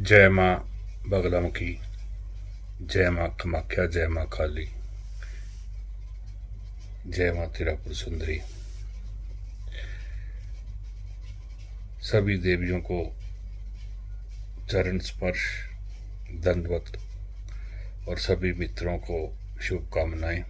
जय माँ बगलामुखी, जय माँ कामाख्या, जय माँ काली, जय माँ तिरापुर सुंदरी। सभी देवियों को चरण स्पर्श, दंडवत और सभी मित्रों को शुभकामनाएं।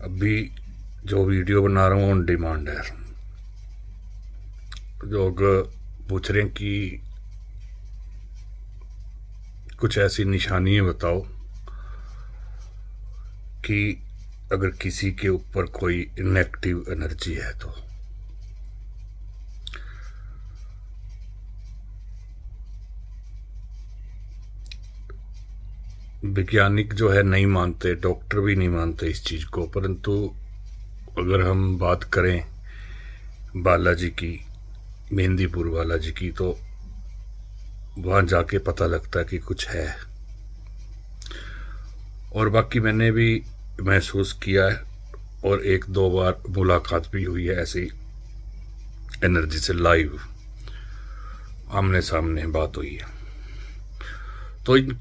अभी जो वीडियो बना रहा हूँ ऑन डिमांड है। लोग पूछ रहे हैं कि कुछ ऐसी निशानियां बताओ कि अगर किसी के ऊपर कोई नेगेटिव एनर्जी है तो। वैज्ञानिक जो है नहीं मानते, डॉक्टर भी नहीं मानते इस चीज़ को, परंतु अगर हम बात करें बालाजी की, मेहंदीपुर बालाजी की, तो वहाँ जाके पता लगता है कि कुछ है। और बाकी मैंने भी महसूस किया है और एक दो बार मुलाकात भी हुई है ऐसी एनर्जी से, लाइव आमने सामने बात हुई है। तो इन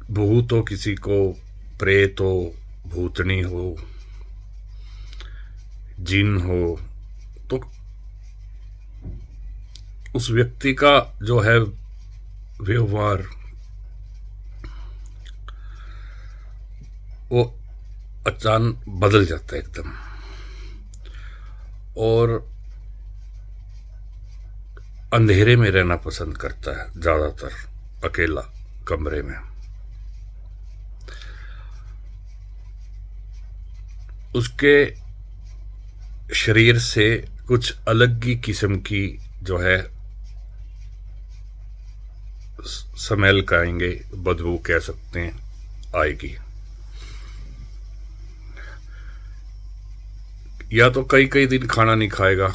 भूत हो, किसी को प्रेत हो, भूतनी हो, जिन हो, तो उस व्यक्ति का जो है व्यवहार वो अचानक बदल जाता है एकदम। और अंधेरे में रहना पसंद करता है ज्यादातर, अकेला कमरे में। उसके शरीर से कुछ अलग ही किस्म की जो है स्मेल कहेंगे, बदबू कह सकते हैं, आएगी। या तो कई कई दिन खाना नहीं खाएगा,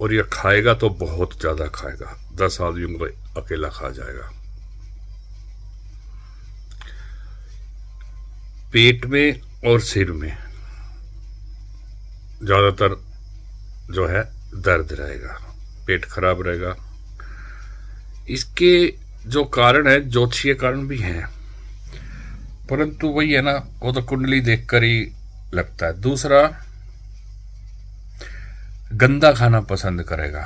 और यह खाएगा तो बहुत ज्यादा खाएगा, 10 आदमियों को अकेला खा जाएगा। पेट में और सिर में ज्यादातर जो है दर्द रहेगा, पेट खराब रहेगा। इसके जो कारण है, ज्योतिषीय कारण भी हैं, परंतु वही है ना, वो तो कुंडली देखकर ही लगता है। दूसरा, गंदा खाना पसंद करेगा,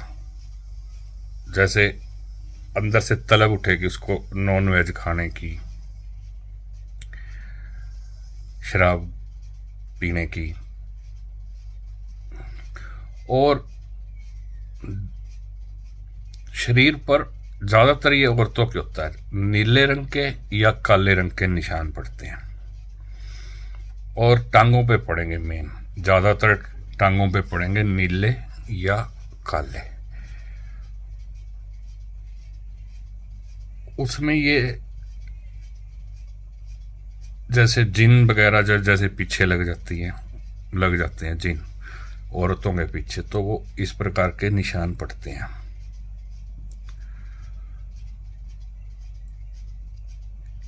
जैसे अंदर से तलब उठेगी उसको नॉन वेज खाने की, शराब पीने की। और शरीर पर ज्यादातर ये औरतों के होता है, नीले रंग के या काले रंग के निशान पड़ते हैं, और टांगों पे पड़ेंगे। मेन ज्यादातर टांगों पे पड़ेंगे नीले या काले। उसमें ये जैसे जिन वगैरह जैसे पीछे लग जाते हैं जिन औरतों के पीछे, तो वो इस प्रकार के निशान पड़ते हैं।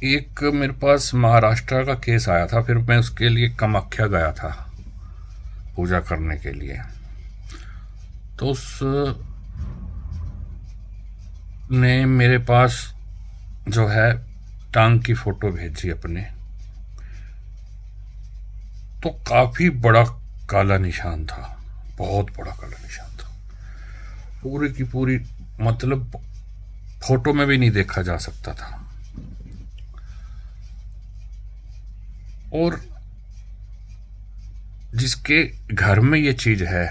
एक मेरे पास महाराष्ट्र का केस आया था, फिर मैं उसके लिए कामाख्या गया था पूजा करने के लिए। तो उस ने मेरे पास जो है टांग की फोटो भेजी अपने, तो काफी बड़ा काला निशान था, बहुत बड़ा काला निशान था, पूरी की पूरी, मतलब फोटो में भी नहीं देखा जा सकता था। और जिसके घर में ये चीज है,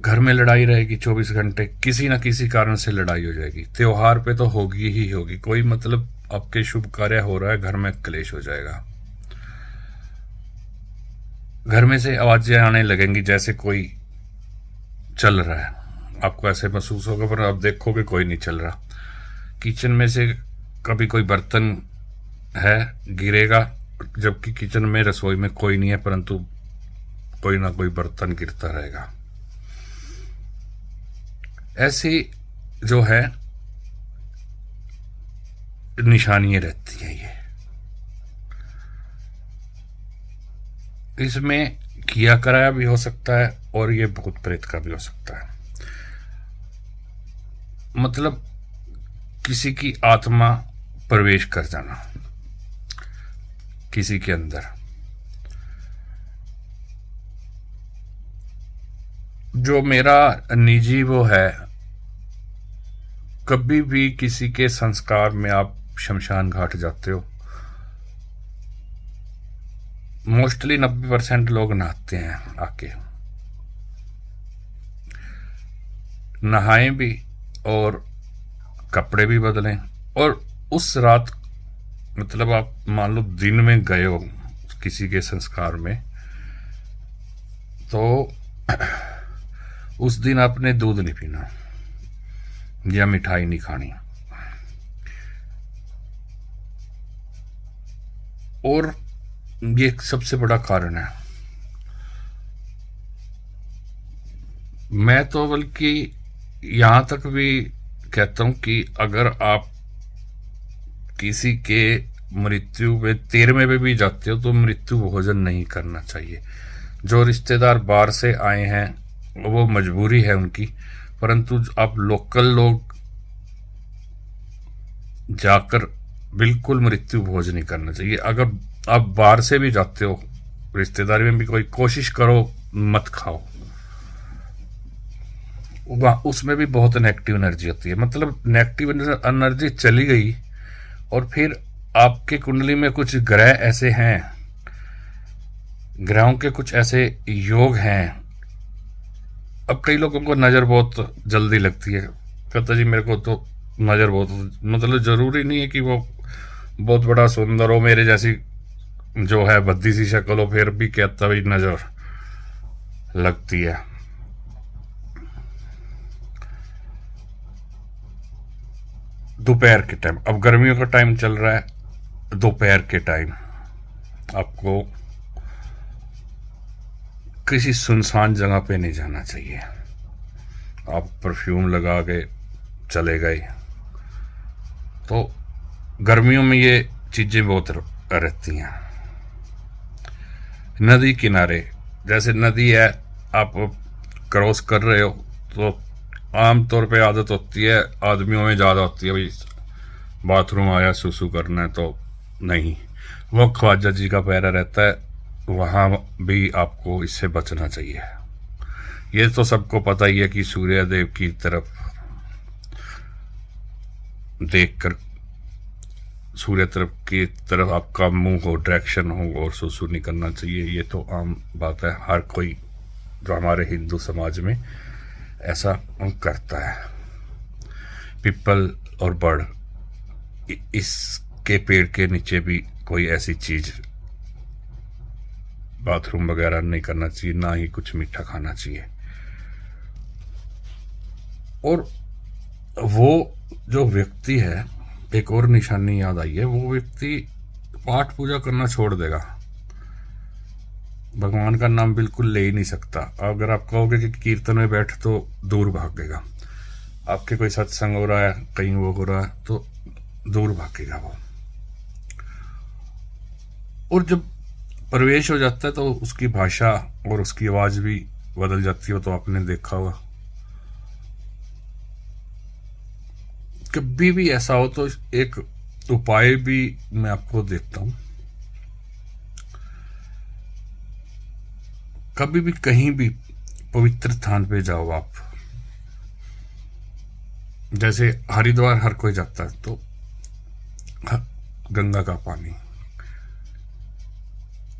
घर में लड़ाई रहेगी 24 घंटे, किसी ना किसी कारण से लड़ाई हो जाएगी। त्योहार पे तो होगी ही होगी, कोई मतलब आपके शुभ कार्य हो रहा है, घर में क्लेश हो जाएगा। घर में से आवाजें आने लगेंगी जैसे कोई चल रहा है, आपको ऐसे महसूस होगा, पर आप देखोगे कोई नहीं चल रहा। किचन में से कभी कोई बर्तन है गिरेगा, जबकि किचन में, रसोई में कोई नहीं है, परंतु कोई ना कोई बर्तन गिरता रहेगा। ऐसी जो है निशानियां रहती हैं। ये इसमें किया कराया भी हो सकता है, और ये भूत प्रेत का भी हो सकता है। मतलब किसी की आत्मा प्रवेश कर जाना किसी के अंदर। जो मेरा निजी वो है, कभी भी किसी के संस्कार में आप शमशान घाट जाते हो, मोस्टली 90% लोग नहाते हैं, आके नहाएं भी और कपड़े भी बदलें। और उस रात मतलब आप मान लो दिन में गए हो किसी के संस्कार में, तो उस दिन आपने दूध नहीं पीना या मिठाई नहीं खानी। और ये सबसे बड़ा कारण है। मैं तो बल्कि यहाँ तक भी कहता हूँ कि अगर आप किसी के मृत्यु में 13वें पे भी जाते हो तो मृत्यु भोजन नहीं करना चाहिए। जो रिश्तेदार बाहर से आए हैं वो मजबूरी है उनकी, परंतु आप लोकल लोग जाकर बिल्कुल मृत्यु भोज नहीं करना चाहिए। अगर आप बाहर से भी जाते हो रिश्तेदारी में भी, कोई कोशिश करो मत खाओ, उसमें भी बहुत नेगेटिव एनर्जी होती है। मतलब नेगेटिव एनर्जी चली गई और फिर आपके कुंडली में कुछ ग्रह ऐसे हैं, ग्रहों के कुछ ऐसे योग हैं। अब कई लोगों को नज़र बहुत जल्दी लगती है, कहता जी मेरे को तो नज़र बहुत, मतलब ज़रूरी नहीं है कि वो बहुत बड़ा सुंदर हो, मेरे जैसी जो है भद्दी सी शक्ल हो, फिर भी कहता भाई नज़र लगती है। दोपहर के टाइम, अब गर्मियों का टाइम चल रहा है, दोपहर के टाइम आपको किसी सुनसान जगह पे नहीं जाना चाहिए। आप परफ्यूम लगा के चले गए तो गर्मियों में ये चीज़ें बहुत रहती हैं। नदी किनारे, जैसे नदी है आप क्रॉस कर रहे हो तो आम तौर पे आदत होती है, आदमियों में ज़्यादा होती है, भाई बाथरूम आया सुसु करना है, तो नहीं, वो ख्वाजा जी का पैरा रहता है, वहाँ भी आपको इससे बचना चाहिए। ये तो सबको पता ही है कि सूर्य देव की तरफ देखकर, सूर्य तरफ की तरफ आपका मुंह हो, डायरेक्शन हो और सुसु नहीं करना चाहिए। ये तो आम बात है, हर कोई जो हमारे हिंदू समाज में ऐसा करता है। पीपल और बर्ड, इसके पेड़ के नीचे भी कोई ऐसी चीज, बाथरूम वगैरह नहीं करना चाहिए, ना ही कुछ मीठा खाना चाहिए। और वो जो व्यक्ति है, एक और निशानी याद आई है, वो व्यक्ति पाठ पूजा करना छोड़ देगा, भगवान का नाम बिल्कुल ले ही नहीं सकता। अगर आप कहोगे कि कीर्तन में बैठ तो दूर भागेगा, आपके कोई सत्संग हो रहा है कहीं वो हो रहा है तो दूर भागेगा वो। और जब प्रवेश हो जाता है तो उसकी भाषा और उसकी आवाज भी बदल जाती है, तो आपने देखा होगा। कभी भी ऐसा हो तो एक उपाय भी मैं आपको देता हूं। कभी भी कहीं भी पवित्र स्थान पे जाओ आप, जैसे हरिद्वार हर कोई जाता है, तो गंगा का पानी,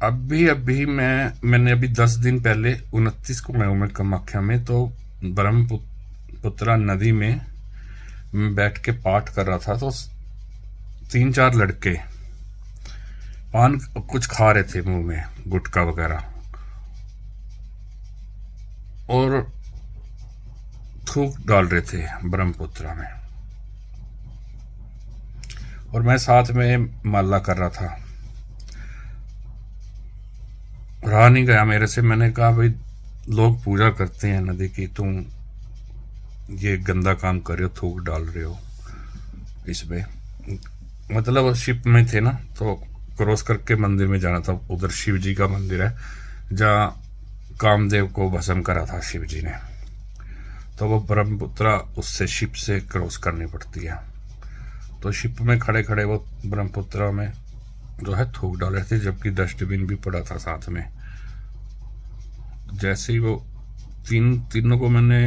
अभी मैंने अभी 10 दिन पहले 29 को गया हूं मैं कामाख्या में, तो ब्रह्मपुत्रा नदी में बैठ के पाठ कर रहा था, तो 3-4 लड़के पान कुछ खा रहे थे मुंह में, गुटखा वगैरह, और थूक डाल रहे थे ब्रह्मपुत्रा में, और मैं साथ में माला कर रहा था। रहा नहीं गया मेरे से, मैंने कहा भाई लोग पूजा करते हैं नदी की, तुम ये गंदा काम कर रहे हो, थूक डाल रहे हो इसमें। मतलब शिप में थे ना, तो क्रॉस करके मंदिर में जाना था, उधर शिव जी का मंदिर है जहाँ कामदेव को भस्म करा था शिव जी ने, तो वो ब्रह्मपुत्रा उससे शिप से क्रॉस करनी पड़ती है। तो शिप में खड़े खड़े वो ब्रह्मपुत्रा में जो है थूक डाल रहे थे, जबकि डस्टबिन भी पड़ा था साथ में। जैसे ही वो तीनों को मैंने,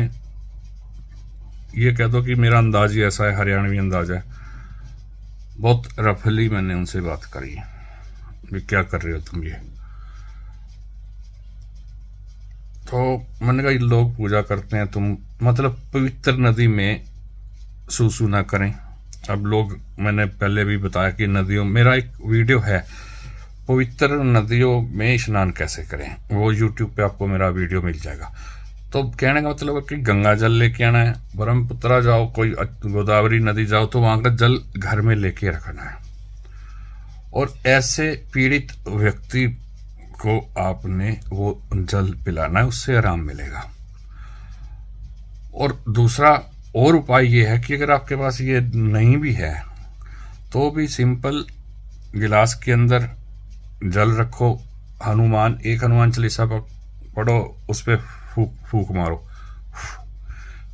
ये कह दो कि मेरा अंदाज ही ऐसा है, हरियाणवी अंदाज है, बहुत रफली मैंने उनसे बात करी कि क्या कर रहे हो तुम ये। तो मैंने कहा ये लोग पूजा करते हैं, तुम मतलब पवित्र नदी में सूसू ना करें। अब लोग, मैंने पहले भी बताया कि नदियों, मेरा एक वीडियो है पवित्र नदियों में स्नान कैसे करें, वो यूट्यूब पे आपको मेरा वीडियो मिल जाएगा। तो कहने का मतलब है कि गंगा जल लेके आना है, ब्रह्मपुत्रा जाओ, कोई गोदावरी नदी जाओ तो वहां का जल घर में लेके रखना है, और ऐसे पीड़ित व्यक्ति को आपने वो जल पिलाना है, उससे आराम मिलेगा। और दूसरा और उपाय ये है कि अगर आपके पास ये नहीं भी है तो भी सिंपल गिलास के अंदर जल रखो, एक हनुमान चालीसा पढ़ो, उस पर फूक मारो,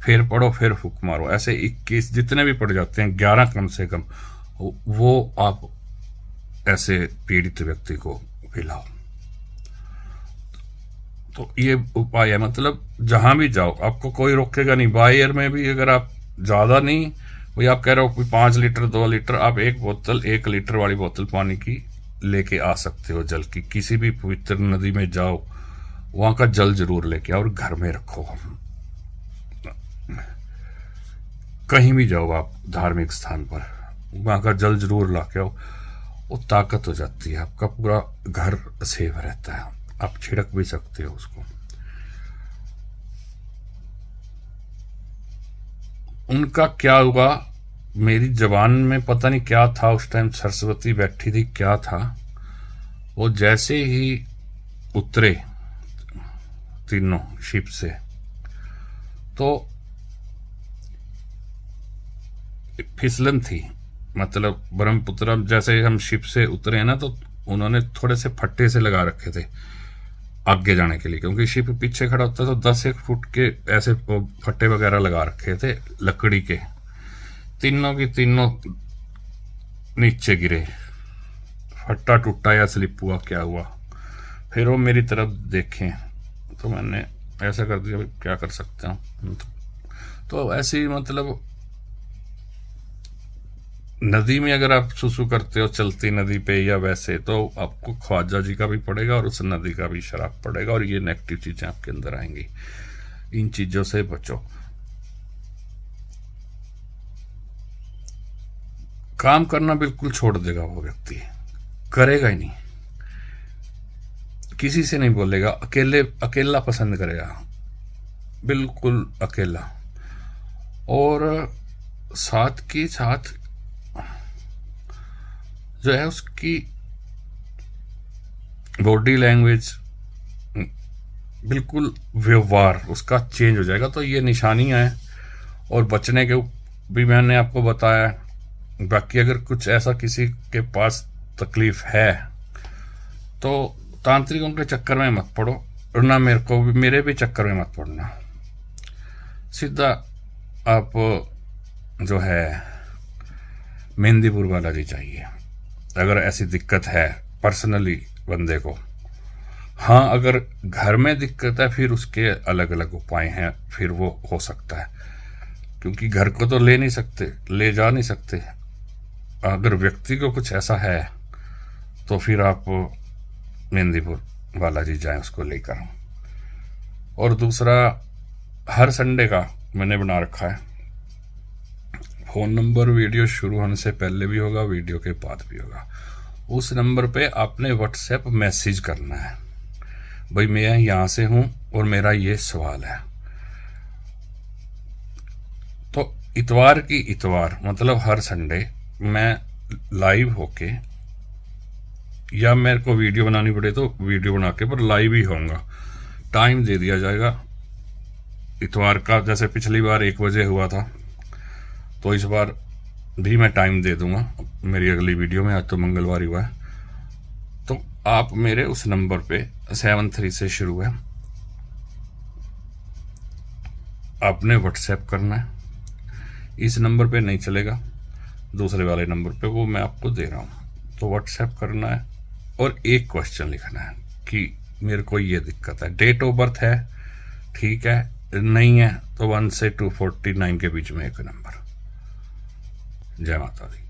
फिर पढ़ो, फिर फूक मारो, ऐसे 21 जितने भी पड़ जाते हैं, 11 कम से कम, वो आप ऐसे पीड़ित व्यक्ति को पिलाओ। तो ये उपाय है, मतलब जहां भी जाओ आपको कोई रोकेगा नहीं। बाई एयर में भी अगर आप ज्यादा नहीं, भाई आप कह रहे हो 5 लीटर 2 लीटर, आप 1 लीटर वाली बोतल पानी की लेके आ सकते हो जल की। किसी भी पवित्र नदी में जाओ, वहां का जल जरूर लेके आओ और घर में रखो। कहीं भी जाओ आप धार्मिक स्थान पर, वहां का जल जरूर ला के आओ, वो ताकत हो जाती है, आपका पूरा घर सेफ रहता है, आप छिड़क भी सकते हो उसको। उनका क्या हुआ, मेरी जबान में पता नहीं क्या था उस टाइम, सरस्वती बैठी थी क्या था, वो जैसे ही उतरे तीनों शिप से, तो फिसलन थी, मतलब ब्रह्मपुत्रा जैसे हम शिप से उतरे हैं ना, तो उन्होंने थोड़े से फट्टे से लगा रखे थे आगे जाने के लिए, क्योंकि शिप पीछे खड़ा होता तो 10-1 फुट के ऐसे फट्टे वगैरह लगा रखे थे लकड़ी के। तीनों की तीनों नीचे गिरे, फट्टा टूटा या स्लिप हुआ, क्या हुआ। फिर वो मेरी तरफ देखें तो मैंने ऐसा कर दिया, क्या कर सकता हूँ। तो ऐसे ही मतलब नदी में अगर आप सुसु करते हो चलती नदी पे या वैसे, तो आपको ख्वाजा जी का भी पड़ेगा और उस नदी का भी शराब पड़ेगा, और ये नेगेटिव चीजें आपके अंदर आएंगी। इन चीजों से बचो। काम करना बिल्कुल छोड़ देगा वो व्यक्ति, करेगा ही नहीं, किसी से नहीं बोलेगा, अकेला पसंद करेगा, बिल्कुल अकेला। और साथ के साथ जो है उसकी बॉडी लैंग्वेज, बिल्कुल व्यवहार उसका चेंज हो जाएगा। तो ये निशानियां हैं, और बचने के भी मैंने आपको बताया। बाकी अगर कुछ ऐसा किसी के पास तकलीफ है तो तांत्रिकों के चक्कर में मत पड़ो, और ना मेरे भी चक्कर में मत पड़ना। सीधा आप जो है मेहंदीपुर बालाजी चाहिए अगर ऐसी दिक्कत है पर्सनली बंदे को। हाँ, अगर घर में दिक्कत है फिर उसके अलग अलग उपाय हैं, फिर वो हो सकता है, क्योंकि घर को तो ले नहीं सकते, ले जा नहीं सकते। अगर व्यक्ति को कुछ ऐसा है तो फिर आप मेहंदीपुर बालाजी जाएं उसको लेकर। और दूसरा, हर संडे का मैंने बना रखा है फोन नंबर, वीडियो शुरू होने से पहले भी होगा, वीडियो के बाद भी होगा। उस नंबर पे आपने व्हाट्सएप मैसेज करना है, भाई मैं यहां से हूं और मेरा ये सवाल है। तो इतवार मतलब हर संडे मैं लाइव होके, या मेरे को वीडियो बनानी पड़े तो वीडियो बना के, पर लाइव ही होऊंगा। टाइम दे दिया जाएगा इतवार का, जैसे पिछली बार 1 बजे हुआ था, तो इस बार भी मैं टाइम दे दूंगा मेरी अगली वीडियो में। आज तो मंगलवार हुआ है, तो आप मेरे उस नंबर पे 73 से शुरू है आपने व्हाट्सएप करना है, इस नंबर पे नहीं चलेगा, दूसरे वाले नंबर पे, वो मैं आपको दे रहा हूँ। तो व्हाट्सएप करना है और एक क्वेश्चन लिखना है कि मेरे को ये दिक्कत है, डेट ऑफ बर्थ है, ठीक है, नहीं है तो 1 से 249 के बीच में एक नंबर। जय माता दी।